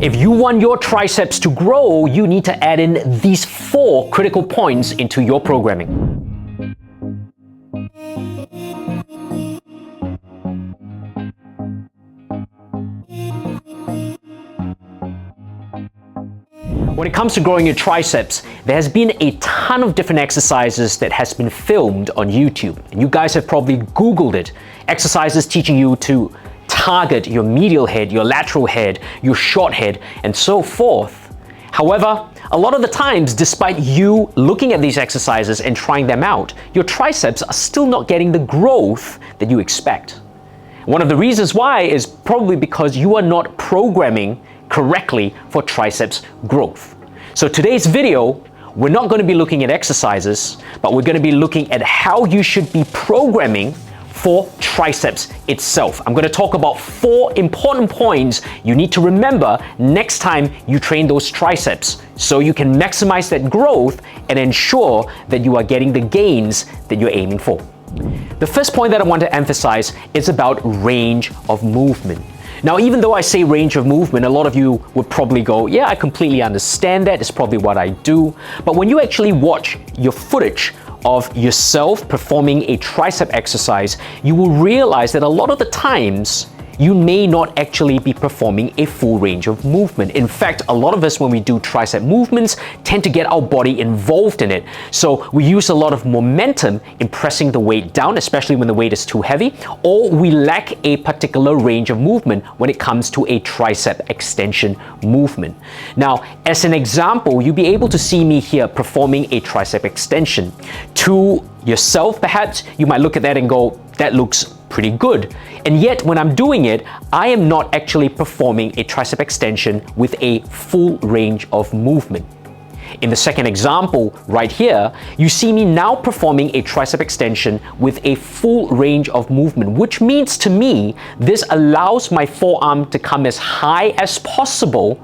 If you want your triceps to grow, you need to add in these 4 critical points into your programming. When it comes to growing your triceps, there has been a ton of different exercises that has been filmed on YouTube. And you guys have probably Googled it. Exercises teaching you to target your medial head, your lateral head, your short head, and so forth. However, a lot of the times, despite you looking at these exercises and trying them out, your triceps are still not getting the growth that you expect. One of the reasons why is probably because you are not programming correctly for triceps growth. So today's video, we're not going to be looking at exercises, but we're going to be looking at how you should be programming for triceps itself. I'm going to talk about 4 important points you need to remember next time you train those triceps so you can maximize that growth and ensure that you are getting the gains that you're aiming for. The first point that I want to emphasize is about range of movement. Now, even though I say range of movement, a lot of you would probably go, yeah, I completely understand that. It's probably what I do. But when you actually watch your footage of yourself performing a tricep exercise, you will realize that a lot of the times you may not actually be performing a full range of movement. In fact, a lot of us, when we do tricep movements, tend to get our body involved in it. So we use a lot of momentum in pressing the weight down, especially when the weight is too heavy, or we lack a particular range of movement when it comes to a tricep extension movement. Now, as an example, you'll be able to see me here performing a tricep extension. To yourself, perhaps, you might look at that and go, that looks pretty good. And yet, when I'm doing it, I am not actually performing a tricep extension with a full range of movement. In the second example right here, you see me now performing a tricep extension with a full range of movement, which means to me, this allows my forearm to come as high as possible.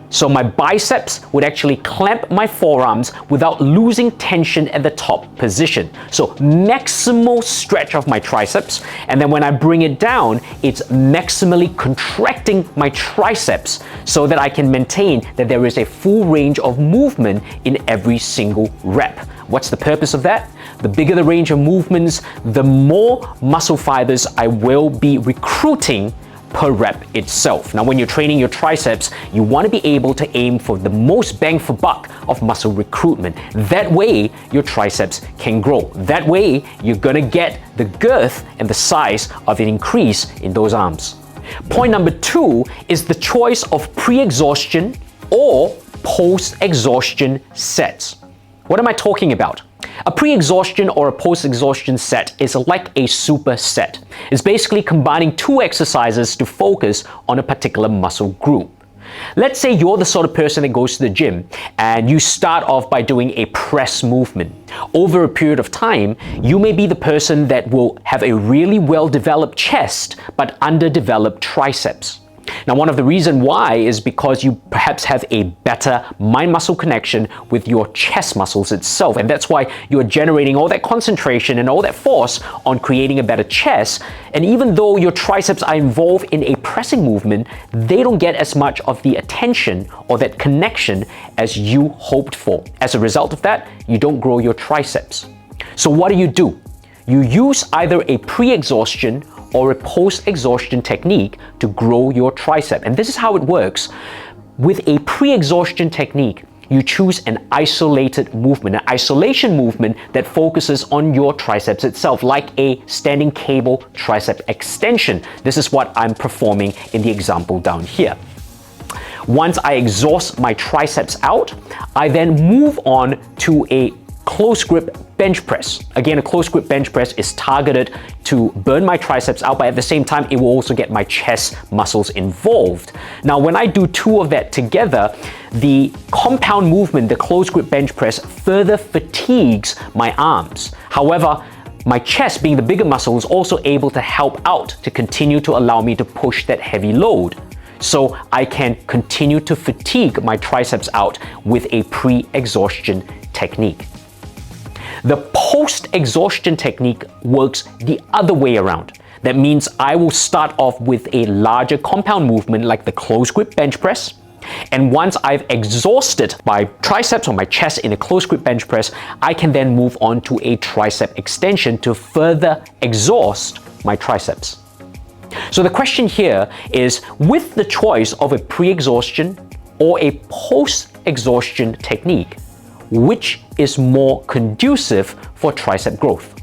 So my biceps would actually clamp my forearms without losing tension at the top position. So maximal stretch of my triceps, and then when I bring it down, it's maximally contracting my triceps so that I can maintain that there is a full range of movement in every single rep. What's the purpose of that? The bigger the range of movements, the more muscle fibers I will be recruiting per rep itself. Now, when you're training your triceps, you want to be able to aim for the most bang for buck of muscle recruitment. That way, your triceps can grow. That way, you're going to get the girth and the size of an increase in those arms. Point number 2 is the choice of pre-exhaustion or post-exhaustion sets. What am I talking about? A pre-exhaustion or a post-exhaustion set is like a superset. It's basically combining 2 exercises to focus on a particular muscle group. Let's say you're the sort of person that goes to the gym and you start off by doing a press movement. Over a period of time, you may be the person that will have a really well-developed chest but underdeveloped triceps. Now, one of the reasons why is because you perhaps have a better mind-muscle connection with your chest muscles itself. And that's why you're generating all that concentration and all that force on creating a better chest. And even though your triceps are involved in a pressing movement, they don't get as much of the attention or that connection as you hoped for. As a result of that, you don't grow your triceps. So what do? You use either a pre-exhaustion or a post-exhaustion technique to grow your tricep. And this is how it works. With a pre-exhaustion technique, you choose an isolated movement, an isolation movement that focuses on your triceps itself, like a standing cable tricep extension. This is what I'm performing in the example down here. Once I exhaust my triceps out, I then move on to a close grip bench press. Again, a close grip bench press is targeted to burn my triceps out, but at the same time, it will also get my chest muscles involved. Now, when I do 2 of that together, the compound movement, the close grip bench press, further fatigues my arms. However, my chest, being the bigger muscle, is also able to help out to continue to allow me to push that heavy load. So I can continue to fatigue my triceps out with a pre-exhaustion technique. The post-exhaustion technique works the other way around. That means I will start off with a larger compound movement like the close grip bench press. And once I've exhausted my triceps or my chest in a close grip bench press, I can then move on to a tricep extension to further exhaust my triceps. So the question here is, with the choice of a pre-exhaustion or a post-exhaustion technique, which is more conducive for tricep growth?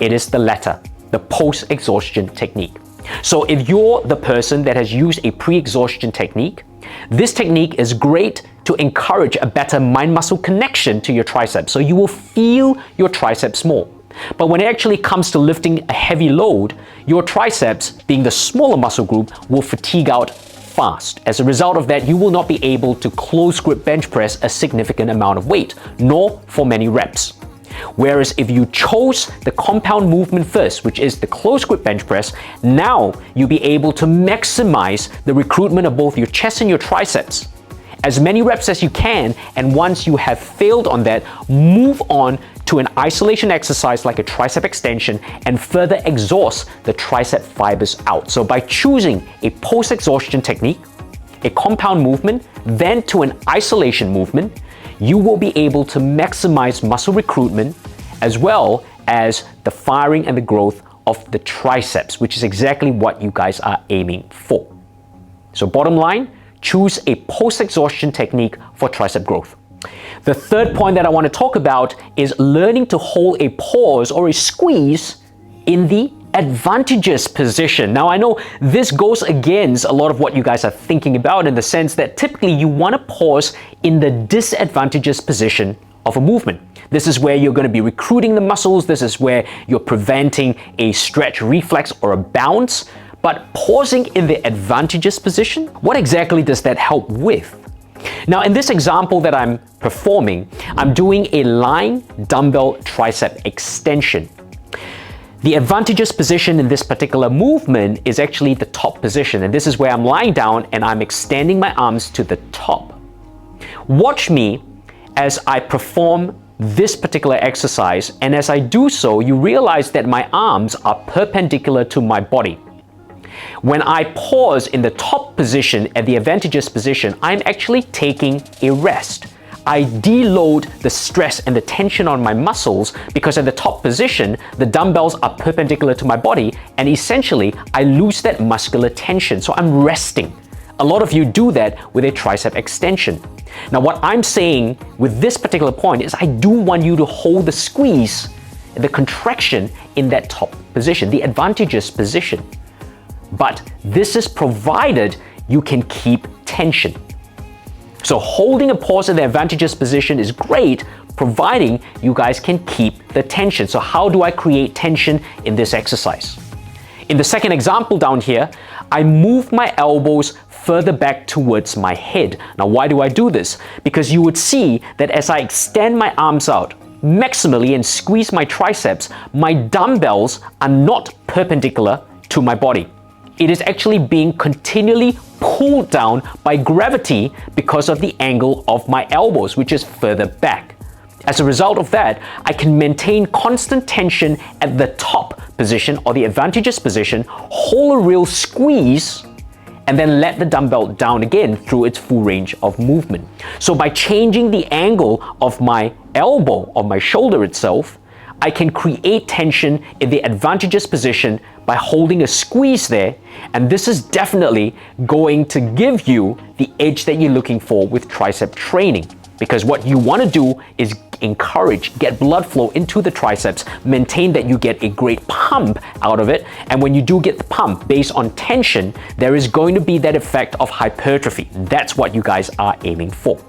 It is the latter, the post-exhaustion technique. So if you're the person that has used a pre-exhaustion technique, this technique is great to encourage a better mind-muscle connection to your triceps, so you will feel your triceps more. But when it actually comes to lifting a heavy load, your triceps, being the smaller muscle group, will fatigue out fast. As a result of that, you will not be able to close grip bench press a significant amount of weight, nor for many reps. Whereas if you chose the compound movement first, which is the close grip bench press, now you'll be able to maximize the recruitment of both your chest and your triceps. As many reps as you can, and once you have failed on that, move on to an isolation exercise like a tricep extension and further exhaust the tricep fibers out. So by choosing a post-exhaustion technique, a compound movement, then to an isolation movement, you will be able to maximize muscle recruitment as well as the firing and the growth of the triceps, which is exactly what you guys are aiming for. So bottom line, choose a post-exhaustion technique for tricep growth. The third point that I want to talk about is learning to hold a pause or a squeeze in the advantageous position. Now, I know this goes against a lot of what you guys are thinking about, in the sense that typically you want to pause in the disadvantageous position of a movement. This is where you're going to be recruiting the muscles. This is where you're preventing a stretch reflex or a bounce. But pausing in the advantageous position, what exactly does that help with? Now, in this example that I'm performing, I'm doing a lying dumbbell tricep extension. The advantageous position in this particular movement is actually the top position, and this is where I'm lying down and I'm extending my arms to the top. Watch me as I perform this particular exercise, and as I do so, you realize that my arms are perpendicular to my body. When I pause in the top position at the advantageous position, I'm actually taking a rest. I deload the stress and the tension on my muscles because at the top position, the dumbbells are perpendicular to my body, and essentially I lose that muscular tension. So I'm resting. A lot of you do that with a tricep extension. Now, what I'm saying with this particular point is I do want you to hold the squeeze, the contraction in that top position, the advantageous position. But this is provided you can keep tension. So holding a pause in the advantageous position is great, providing you guys can keep the tension. So how do I create tension in this exercise? In the second example down here, I move my elbows further back towards my head. Now, why do I do this? Because you would see that as I extend my arms out maximally and squeeze my triceps, my dumbbells are not perpendicular to my body. It is actually being continually pulled down by gravity because of the angle of my elbows, which is further back. As a result of that, I can maintain constant tension at the top position or the advantageous position, hold a real squeeze, and then let the dumbbell down again through its full range of movement. So by changing the angle of my elbow or my shoulder itself, I can create tension in the advantageous position by holding a squeeze there, and this is definitely going to give you the edge that you're looking for with tricep training, because what you want to do is get blood flow into the triceps, maintain that you get a great pump out of it, and when you do get the pump based on tension, there is going to be that effect of hypertrophy. That's what you guys are aiming for.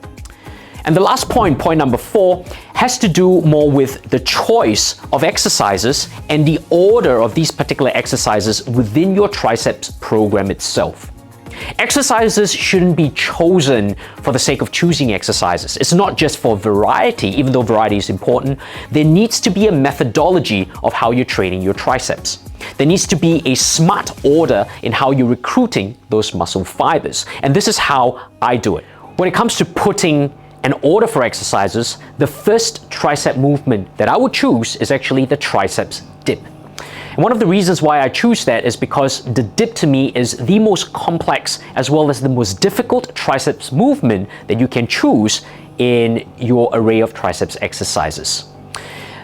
And the last point, point number 4, has to do more with the choice of exercises and the order of these particular exercises within your triceps program itself. Exercises shouldn't be chosen for the sake of choosing exercises. It's not just for variety, even though variety is important. There needs to be a methodology of how you're training your triceps. There needs to be a smart order in how you're recruiting those muscle fibers. And this is how I do it. When it comes to putting an order for exercises, the first tricep movement that I would choose is actually the triceps dip. And one of the reasons why I choose that is because the dip to me is the most complex as well as the most difficult triceps movement that you can choose in your array of triceps exercises.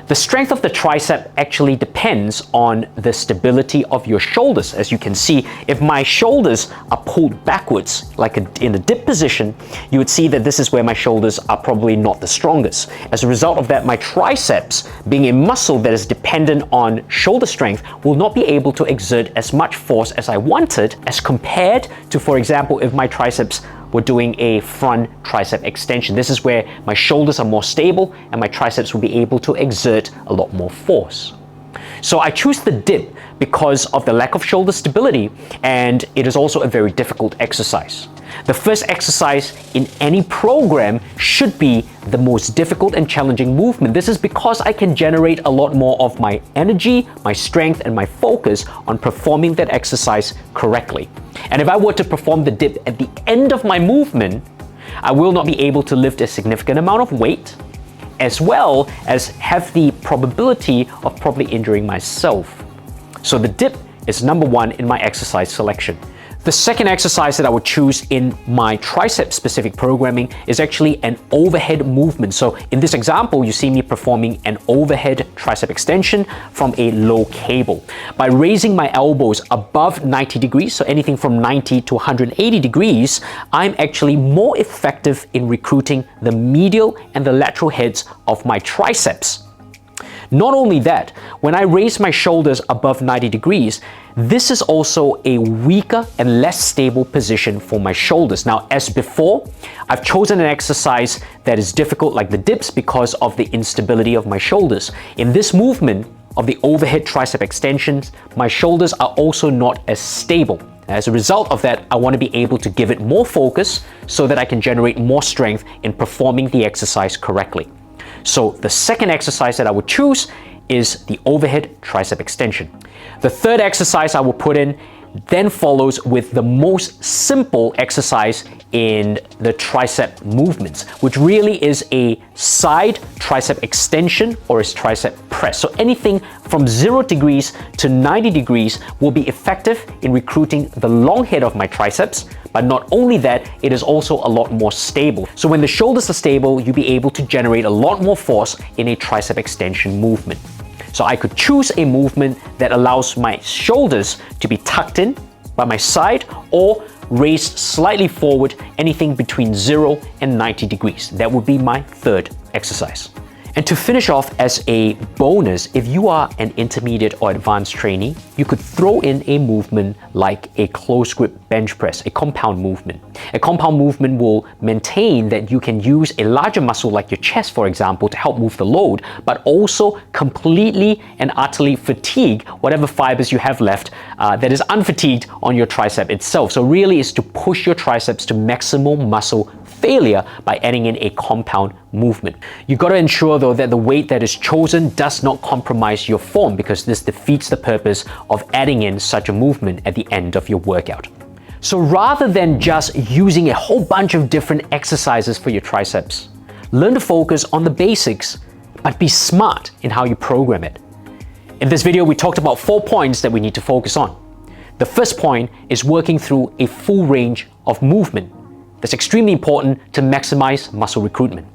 The strength of the tricep actually depends on the stability of your shoulders. As you can see, if my shoulders are pulled backwards, like in a dip position, you would see that this is where my shoulders are probably not the strongest. As a result of that, my triceps, being a muscle that is dependent on shoulder strength, will not be able to exert as much force as I wanted as compared to, for example, if my triceps were doing a front tricep extension. This is where my shoulders are more stable and my triceps will be able to exert a lot more force. So I choose the dip because of the lack of shoulder stability, and it is also a very difficult exercise. The first exercise in any program should be the most difficult and challenging movement. This is because I can generate a lot more of my energy, my strength, and my focus on performing that exercise correctly. And if I were to perform the dip at the end of my movement, I will not be able to lift a significant amount of weight, as well as have the probability of probably injuring myself. So the dip is number one in my exercise selection. The second exercise that I would choose in my tricep specific programming is actually an overhead movement. So in this example, you see me performing an overhead tricep extension from a low cable. By raising my elbows above 90 degrees, so anything from 90 to 180 degrees, I'm actually more effective in recruiting the medial and the lateral heads of my triceps. Not only that, when I raise my shoulders above 90 degrees, this is also a weaker and less stable position for my shoulders. Now, as before, I've chosen an exercise that is difficult like the dips because of the instability of my shoulders. In this movement of the overhead tricep extensions, my shoulders are also not as stable. As a result of that, I want to be able to give it more focus so that I can generate more strength in performing the exercise correctly. So the second exercise that I would choose is the overhead tricep extension. The third exercise I will put in then follows with the most simple exercise in the tricep movements, which really is a side tricep extension or a tricep press. So anything from 0 degrees to 90 degrees will be effective in recruiting the long head of my triceps. But not only that, it is also a lot more stable. So when the shoulders are stable, you'll be able to generate a lot more force in a tricep extension movement. So I could choose a movement that allows my shoulders to be tucked in by my side or raised slightly forward, anything between 0 and 90 degrees. That would be my third exercise. And to finish off as a bonus, if you are an intermediate or advanced trainee, you could throw in a movement like a close grip bench press, a compound movement. A compound movement will maintain that you can use a larger muscle like your chest, for example, to help move the load, but also completely and utterly fatigue whatever fibers you have left that is unfatigued on your tricep itself. So really is to push your triceps to maximum muscle failure by adding in a compound movement. You got to ensure though that the weight that is chosen does not compromise your form, because this defeats the purpose of adding in such a movement at the end of your workout. So rather than just using a whole bunch of different exercises for your triceps, learn to focus on the basics, but be smart in how you program it. In this video, we talked about 4 points that we need to focus on. The first point is working through a full range of movement. That's extremely important to maximize muscle recruitment.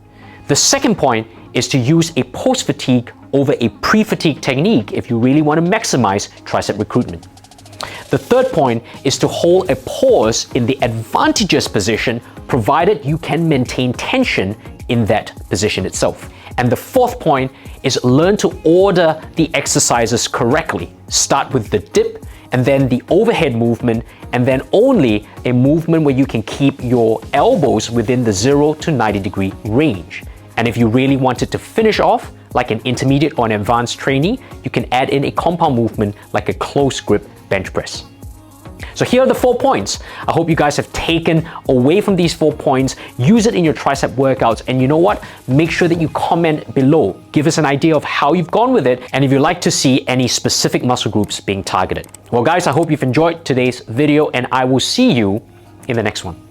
The second point is to use a post-fatigue over a pre-fatigue technique if you really want to maximize tricep recruitment. The third point is to hold a pause in the advantageous position, provided you can maintain tension in that position itself. And the fourth point is learn to order the exercises correctly. Start with the dip, and then the overhead movement, and then only a movement where you can keep your elbows within the 0 to 90 degree range. And if you really wanted to finish off like an intermediate or an advanced trainee, you can add in a compound movement like a close grip bench press. So here are the 4 points. I hope you guys have taken away from these 4 points, use it in your tricep workouts, and you know what? Make sure that you comment below. Give us an idea of how you've gone with it, and if you'd like to see any specific muscle groups being targeted. Well guys, I hope you've enjoyed today's video, and I will see you in the next one.